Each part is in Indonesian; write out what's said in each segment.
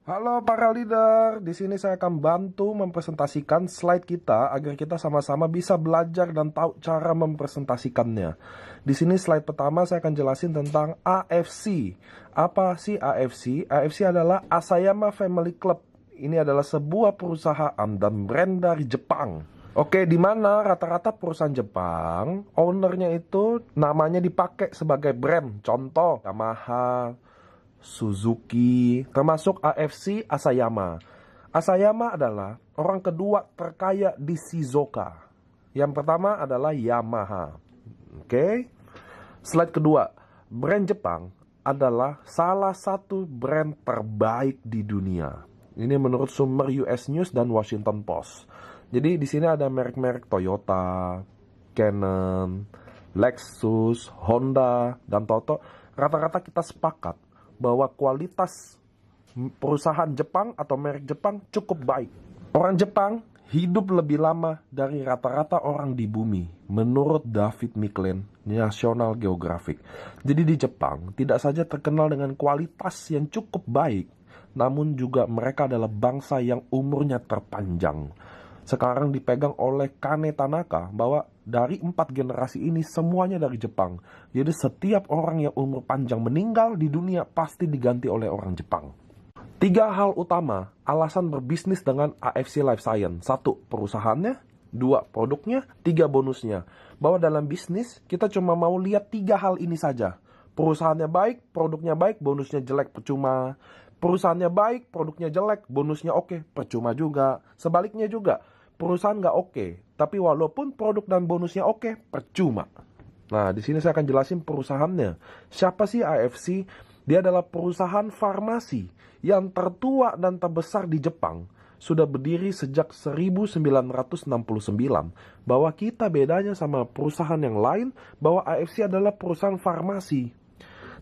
Halo para leader, di sini saya akan bantu mempresentasikan slide kita agar kita sama-sama bisa belajar dan tahu cara mempresentasikannya. Di sini slide pertama saya akan jelasin tentang AFC. Apa sih AFC? AFC adalah Asayama Family Club. Ini adalah sebuah perusahaan dan brand dari Jepang. Oke, di mana rata-rata perusahaan Jepang, ownernya itu namanya dipakai sebagai brand. Contoh, Yamaha, Suzuki, termasuk AFC Asayama. Asayama adalah orang kedua terkaya di Shizuoka. Yang pertama adalah Yamaha. Oke. Slide kedua. Brand Jepang adalah salah satu brand terbaik di dunia. Ini menurut sumber US News dan Washington Post. Jadi di sini ada merek-merek Toyota, Canon, Lexus, Honda, dan Toto. Rata-rata kita sepakat bahwa kualitas perusahaan Jepang atau merek Jepang cukup baik. Orang Jepang hidup lebih lama dari rata-rata orang di bumi, menurut David Micklin, National Geographic. Jadi di Jepang tidak saja terkenal dengan kualitas yang cukup baik, namun juga mereka adalah bangsa yang umurnya terpanjang. Sekarang dipegang oleh Kane Tanaka bahwa dari 4 generasi ini semuanya dari Jepang. Jadi setiap orang yang umur panjang meninggal di dunia pasti diganti oleh orang Jepang. 3 hal utama alasan berbisnis dengan AFC Life Science. 1. Perusahaannya. 2. Produknya. 3. Bonusnya. Bahwa dalam bisnis kita cuma mau lihat 3 hal ini saja. Perusahaannya baik, produknya baik, bonusnya jelek, percuma. Perusahaannya baik, produknya jelek, bonusnya oke, percuma juga. Sebaliknya juga, perusahaan nggak oke, tapi walaupun produk dan bonusnya oke, percuma. Nah, di sini saya akan jelasin perusahaannya. Siapa sih AFC? Dia adalah perusahaan farmasi yang tertua dan terbesar di Jepang. Sudah berdiri sejak 1969. Bahwa kita bedanya sama perusahaan yang lain, bahwa AFC adalah perusahaan farmasi.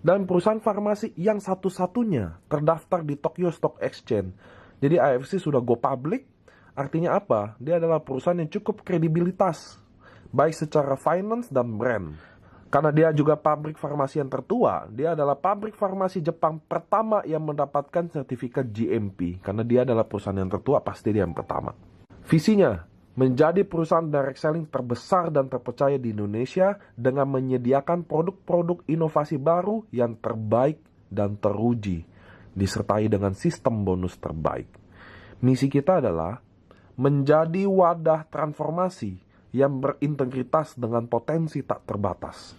Dan perusahaan farmasi yang satu-satunya terdaftar di Tokyo Stock Exchange. Jadi AFC sudah go public. Artinya apa? Dia adalah perusahaan yang cukup kredibilitas, baik secara finance dan brand. Karena dia juga pabrik farmasi yang tertua, dia adalah pabrik farmasi Jepang pertama yang mendapatkan sertifikat GMP. Karena dia adalah perusahaan yang tertua, pasti dia yang pertama. Visinya, menjadi perusahaan direct selling terbesar dan terpercaya di Indonesia dengan menyediakan produk-produk inovasi baru yang terbaik dan teruji, disertai dengan sistem bonus terbaik. Misi kita adalah menjadi wadah transformasi yang berintegritas dengan potensi tak terbatas.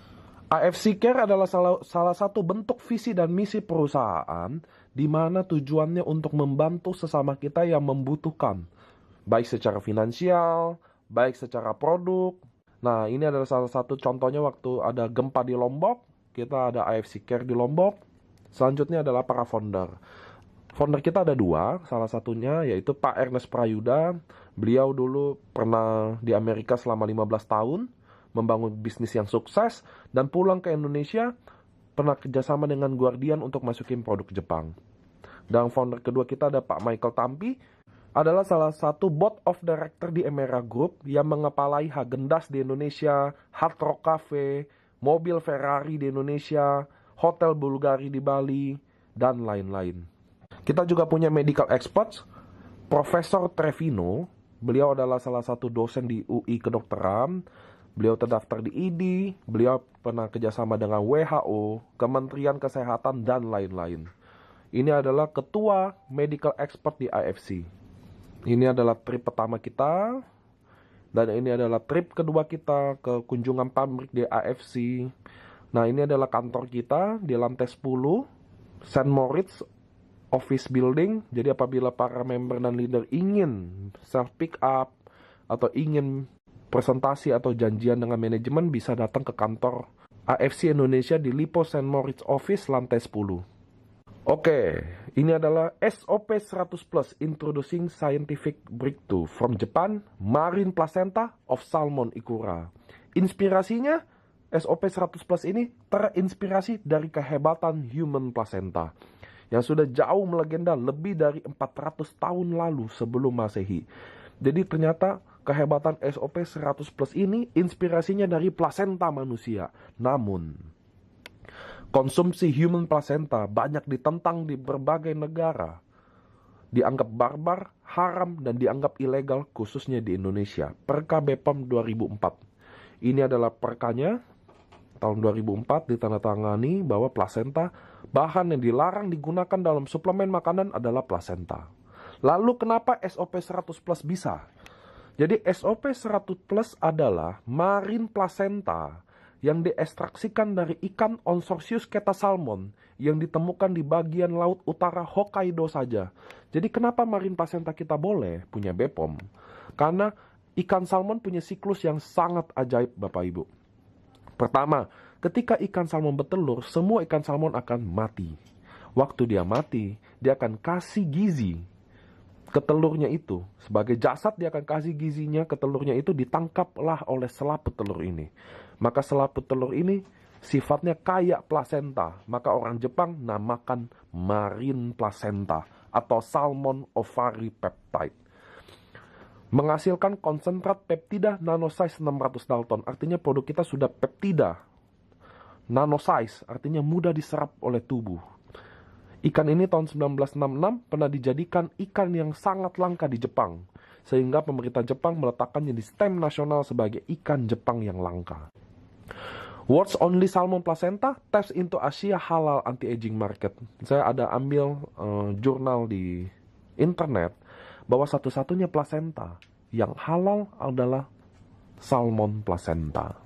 AFC Care adalah salah satu bentuk visi dan misi perusahaan di mana tujuannya untuk membantu sesama kita yang membutuhkan, baik secara finansial, baik secara produk. Nah, ini adalah salah satu contohnya waktu ada gempa di Lombok, kita ada AFC Care di Lombok. Selanjutnya adalah para founder. Founder kita ada 2, salah satunya yaitu Pak Ernest Prayuda. Beliau dulu pernah di Amerika selama 15 tahun, membangun bisnis yang sukses, dan pulang ke Indonesia, pernah kerjasama dengan Guardian untuk masukin produk Jepang. Dan founder kedua kita ada Pak Michael Tampi, adalah salah satu board of director di Emera Group yang mengepalai Häagen-Dazs di Indonesia, Hard Rock Cafe, mobil Ferrari di Indonesia, hotel Bulgari di Bali, dan lain-lain. Kita juga punya medical experts, Profesor Trevino. Beliau adalah salah satu dosen di UI Kedokteran. Beliau terdaftar di ID. Beliau pernah kerjasama dengan WHO, Kementerian Kesehatan, dan lain-lain. Ini adalah ketua medical expert di AFC. Ini adalah trip pertama kita. Dan ini adalah trip kedua kita ke kunjungan pabrik di AFC. Nah, ini adalah kantor kita di lantai 10, St. Moritz Office Building. Jadi apabila para member dan leader ingin self pick up atau ingin presentasi atau janjian dengan manajemen, bisa datang ke kantor AFC Indonesia di Lipo St. Moritz Office lantai 10. Oke, ini adalah SOP 100 Plus Introducing Scientific Breakthrough from Japan Marine Placenta of Salmon Ikura. Inspirasinya, SOP 100 Plus ini terinspirasi dari kehebatan human placenta yang sudah jauh melegenda lebih dari 400 tahun lalu sebelum Masehi. Jadi ternyata kehebatan SOP 100 Plus ini inspirasinya dari plasenta manusia. Namun, konsumsi human placenta banyak ditentang di berbagai negara. dianggap barbar, haram, dan dianggap ilegal khususnya di Indonesia. Perka BPOM 2004. Ini adalah perkanya tahun 2004 ditandatangani bahwa plasenta, bahan yang dilarang digunakan dalam suplemen makanan adalah plasenta. Lalu kenapa SOP 100 plus bisa? Jadi SOP 100 plus adalah marine placenta yang diekstraksikan dari ikan Onsorsius ketasalmon yang ditemukan di bagian laut utara Hokkaido saja. Jadi kenapa marine placenta kita boleh punya BPOM? Karena ikan salmon punya siklus yang sangat ajaib Bapak Ibu. Pertama, ketika ikan salmon bertelur, semua ikan salmon akan mati. Waktu dia mati, dia akan kasih gizi ke telurnya itu. Sebagai jasad dia akan kasih gizinya ke telurnya itu, ditangkaplah oleh selaput telur ini. Maka selaput telur ini sifatnya kayak plasenta. Maka orang Jepang namakan marine placenta atau salmon ovary peptide. Menghasilkan konsentrat peptida nanosize 600 Dalton. Artinya produk kita sudah peptida nanosize, artinya mudah diserap oleh tubuh. Ikan ini tahun 1966 pernah dijadikan ikan yang sangat langka di Jepang. Sehingga pemerintah Jepang meletakkannya di stem nasional sebagai ikan Jepang yang langka. World's only salmon placenta, test into Asia halal anti-aging market. Saya ada ambil jurnal di internet bahwa satu-satunya placenta yang halal adalah salmon placenta.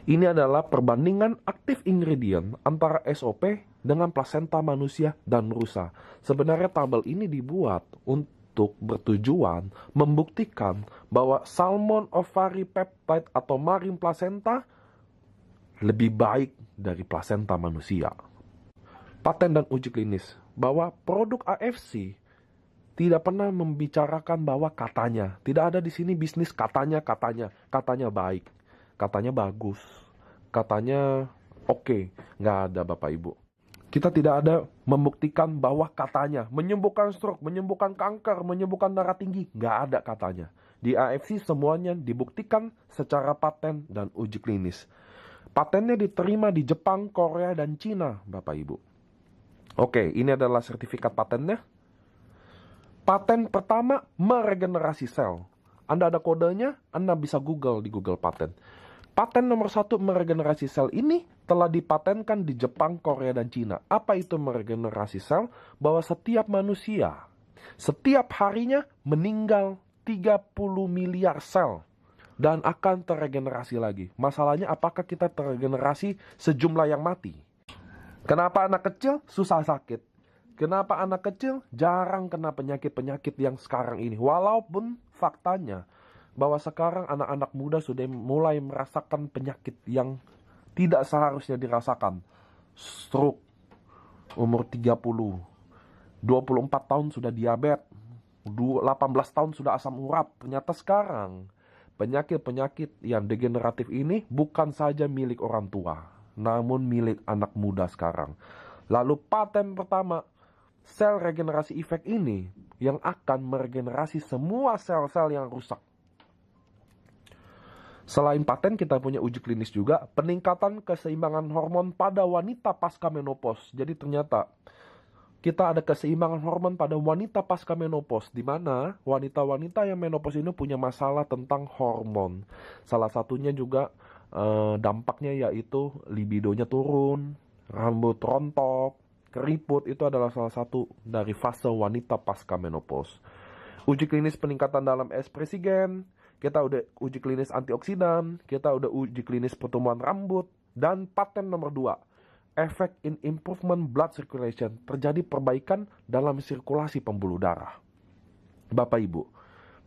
Ini adalah perbandingan aktif ingredient antara SOP dengan plasenta manusia dan rusa. Sebenarnya tabel ini dibuat untuk bertujuan membuktikan bahwa salmon ovary peptide atau marine placenta lebih baik dari plasenta manusia. Paten dan uji klinis bahwa produk AFC tidak pernah membicarakan bahwa katanya. Tidak ada di sini bisnis katanya baik, katanya bagus, katanya oke. Nggak ada Bapak Ibu. Kita tidak ada membuktikan bahwa katanya menyembuhkan stroke, menyembuhkan kanker, menyembuhkan darah tinggi. Nggak ada katanya. Di AFC semuanya dibuktikan secara paten dan uji klinis. Patennya diterima di Jepang, Korea, dan Cina, Bapak Ibu. Oke, ini adalah sertifikat patennya. Paten pertama, meregenerasi sel. Anda ada kodenya, Anda bisa Google di Google Paten. Paten nomor 1 meregenerasi sel ini telah dipatenkan di Jepang, Korea, dan Cina. Apa itu meregenerasi sel? Bahwa setiap manusia, setiap harinya meninggal 30 miliar sel. Dan akan terregenerasi lagi. Masalahnya apakah kita terregenerasi sejumlah yang mati? Kenapa anak kecil susah sakit? Kenapa anak kecil jarang kena penyakit-penyakit yang sekarang ini? Walaupun faktanya bahwa sekarang anak-anak muda sudah mulai merasakan penyakit yang tidak seharusnya dirasakan. Stroke, umur 30, 24 tahun sudah diabetes, 18 tahun sudah asam urat. Ternyata sekarang penyakit-penyakit yang degeneratif ini bukan saja milik orang tua, namun milik anak muda sekarang. Lalu paten pertama, sel regenerasi efek ini yang akan meregenerasi semua sel-sel yang rusak. Selain paten, kita punya uji klinis juga, peningkatan keseimbangan hormon pada wanita pasca menopause. Jadi ternyata kita ada keseimbangan hormon pada wanita pasca menopause, di mana wanita-wanita yang menopause ini punya masalah tentang hormon. Salah satunya juga dampaknya yaitu libidonya turun, rambut rontok, keriput. Itu adalah salah satu dari fase wanita pasca menopause. Uji klinis peningkatan dalam ekspresi gen, kita udah uji klinis antioksidan, kita udah uji klinis pertumbuhan rambut, dan paten nomor 2, efek in improvement blood circulation, terjadi perbaikan dalam sirkulasi pembuluh darah. Bapak Ibu,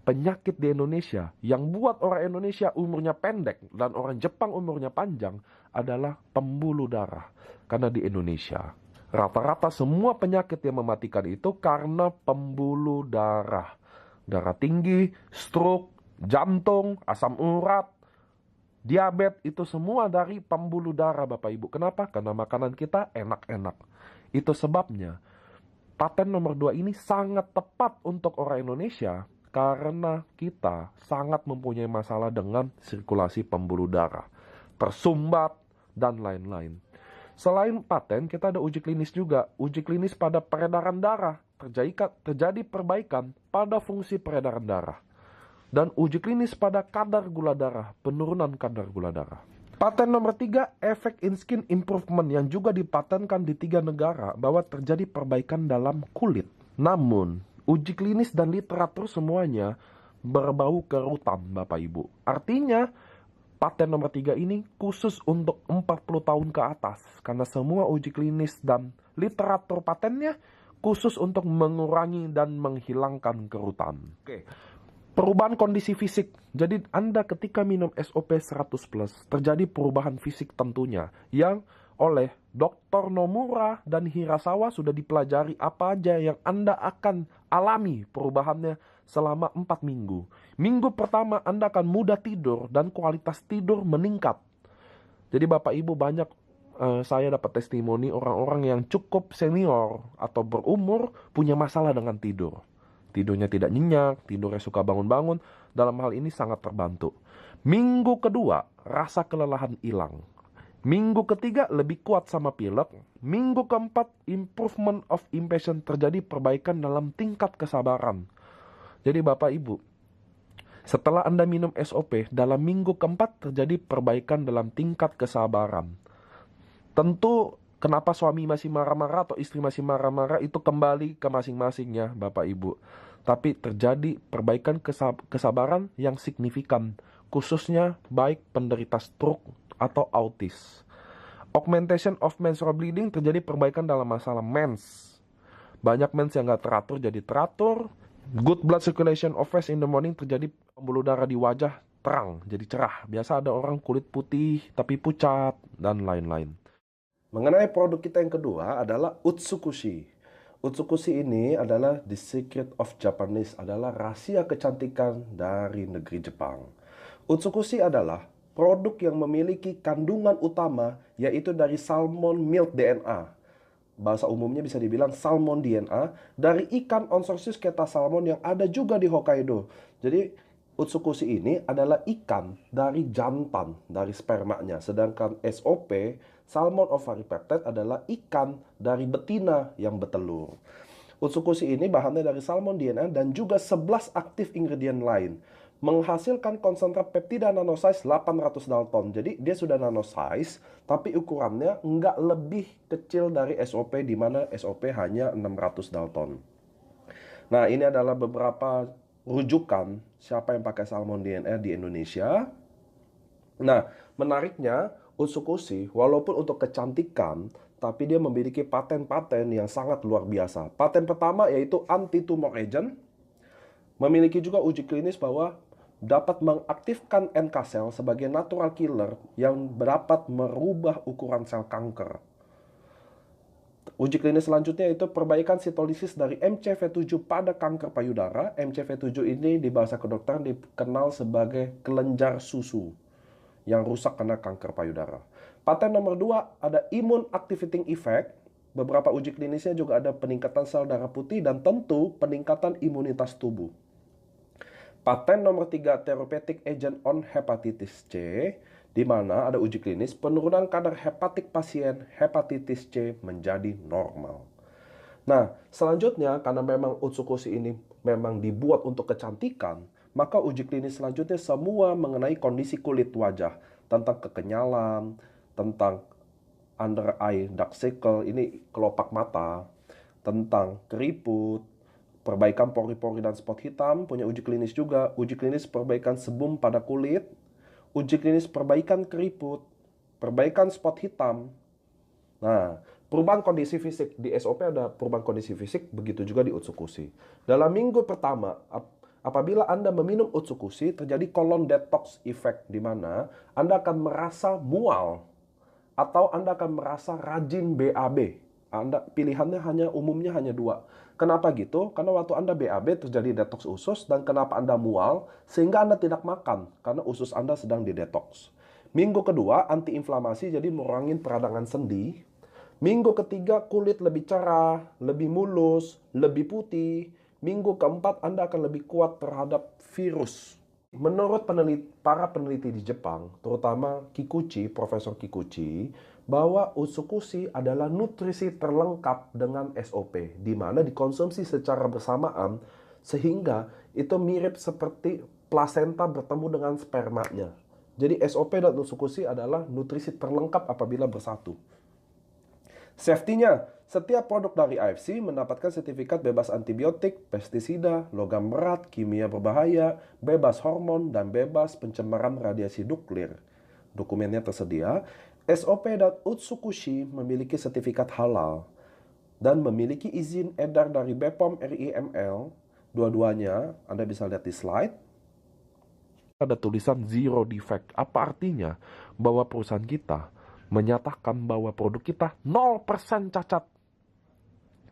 penyakit di Indonesia yang buat orang Indonesia umurnya pendek dan orang Jepang umurnya panjang adalah pembuluh darah. Karena di Indonesia, rata-rata semua penyakit yang mematikan itu karena pembuluh darah. Darah tinggi, stroke, jantung, asam urat, diabetes, itu semua dari pembuluh darah Bapak Ibu. Kenapa? Karena makanan kita enak-enak. Itu sebabnya paten nomor 2 ini sangat tepat untuk orang Indonesia karena kita sangat mempunyai masalah dengan sirkulasi pembuluh darah, tersumbat, dan lain-lain. Selain paten, kita ada uji klinis juga. Uji klinis pada peredaran darah. terjadi perbaikan pada fungsi peredaran darah. Dan uji klinis pada kadar gula darah, penurunan kadar gula darah. Paten nomor 3, efek in skin improvement yang juga dipatenkan di 3 negara bahwa terjadi perbaikan dalam kulit. Namun, uji klinis dan literatur semuanya berbau kerutan, Bapak Ibu. Artinya, paten nomor 3 ini khusus untuk 40 tahun ke atas. Karena semua uji klinis dan literatur patennya khusus untuk mengurangi dan menghilangkan kerutan. Oke. Perubahan kondisi fisik. Jadi Anda ketika minum SOP 100+, terjadi perubahan fisik tentunya. Yang oleh Dr. Nomura dan Hirasawa sudah dipelajari apa aja yang Anda akan alami perubahannya selama 4 minggu. Minggu pertama Anda akan mudah tidur dan kualitas tidur meningkat. Jadi Bapak Ibu banyak saya dapat testimoni orang-orang yang cukup senior atau berumur punya masalah dengan tidur. Tidurnya tidak nyenyak, tidurnya suka bangun-bangun. Dalam hal ini sangat terbantu. Minggu kedua, rasa kelelahan hilang. Minggu ketiga, lebih kuat sama pilek. Minggu keempat, improvement of impatience, terjadi perbaikan dalam tingkat kesabaran. Jadi Bapak Ibu, setelah Anda minum SOP, dalam minggu keempat terjadi perbaikan dalam tingkat kesabaran. Tentu, kenapa suami masih marah-marah atau istri masih marah-marah itu kembali ke masing-masingnya Bapak Ibu. Tapi terjadi perbaikan kesabaran yang signifikan. Khususnya baik penderita stroke atau autis. Augmentation of menstrual bleeding, terjadi perbaikan dalam masalah mens. Banyak mens yang gak teratur jadi teratur. Good blood circulation of face in the morning, terjadi pembuluh darah di wajah terang, jadi cerah. Biasa ada orang kulit putih tapi pucat dan lain-lain. Mengenai produk kita yang kedua adalah Utsukushi. Utsukushi ini adalah the secret of Japanese, adalah rahasia kecantikan dari negeri Jepang. Utsukushi adalah produk yang memiliki kandungan utama yaitu dari salmon milk DNA. Bahasa umumnya bisa dibilang salmon DNA dari ikan Onsorsius keta salmon yang ada juga di Hokkaido. Jadi Utsukushi ini adalah ikan dari jantan, dari spermanya. Sedangkan SOP, Salmon Ovary Peptide, adalah ikan dari betina yang bertelur. Utsukushi ini bahannya dari salmon DNA dan juga 11 aktif ingredient lain. Menghasilkan konsentrat peptida nanosize 800 Dalton. Jadi dia sudah nanosize, tapi ukurannya nggak lebih kecil dari SOP, di mana SOP hanya 600 Dalton. Nah, ini adalah beberapa rujukan siapa yang pakai salmon DNA di Indonesia. Nah, menariknya Utsukushi walaupun untuk kecantikan, tapi dia memiliki paten-paten yang sangat luar biasa. Paten pertama yaitu anti-tumor agent, memiliki juga uji klinis bahwa dapat mengaktifkan NK cell sebagai natural killer yang dapat merubah ukuran sel kanker. Uji klinis selanjutnya itu perbaikan sitolisis dari MCV7 pada kanker payudara. MCV7 ini di bahasa kedokteran dikenal sebagai kelenjar susu yang rusak karena kanker payudara. Paten nomor 2 ada immune activating effect. Beberapa uji klinisnya juga ada peningkatan sel darah putih dan tentu peningkatan imunitas tubuh. Paten nomor 3 therapeutic agent on hepatitis C, di mana ada uji klinis penurunan kadar hepatik pasien hepatitis C menjadi normal. Nah, selanjutnya karena memang Utsukushi ini memang dibuat untuk kecantikan, maka uji klinis selanjutnya semua mengenai kondisi kulit wajah, tentang kekenyalan, tentang under eye dark circle, ini kelopak mata, tentang keriput, perbaikan pori-pori dan spot hitam, punya uji klinis juga, uji klinis perbaikan sebum pada kulit, uji klinis perbaikan keriput, perbaikan spot hitam. Nah, perubahan kondisi fisik di SOP ada perubahan kondisi fisik, begitu juga di Utsukushi. Dalam minggu pertama, apabila Anda meminum Utsukushi, terjadi colon detox effect, di mana Anda akan merasa mual atau Anda akan merasa rajin BAB. Anda pilihannya umumnya hanya 2. Kenapa gitu? Karena waktu Anda BAB terjadi detox usus, dan kenapa Anda mual sehingga Anda tidak makan karena usus Anda sedang didetox. Minggu kedua antiinflamasi, jadi mengurangi peradangan sendi. Minggu ketiga kulit lebih cerah, lebih mulus, lebih putih. Minggu keempat Anda akan lebih kuat terhadap virus. Menurut para peneliti di Jepang, terutama Kikuchi, Profesor Kikuchi, bahwa Utsukushi adalah nutrisi terlengkap dengan SOP, di mana dikonsumsi secara bersamaan sehingga itu mirip seperti plasenta bertemu dengan spermanya. Jadi SOP dan Utsukushi adalah nutrisi terlengkap apabila bersatu. Safety-nya, setiap produk dari AFC mendapatkan sertifikat bebas antibiotik, pestisida, logam berat, kimia berbahaya, bebas hormon, dan bebas pencemaran radiasi nuklir. Dokumennya tersedia. SOP dan Utsukushi memiliki sertifikat halal dan memiliki izin edar dari BPOM RIML. Dua-duanya Anda bisa lihat di slide. Ada tulisan zero defect. Apa artinya? Bahwa perusahaan kita menyatakan bahwa produk kita 0% cacat.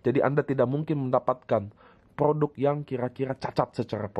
Jadi Anda tidak mungkin mendapatkan produk yang kira-kira cacat secara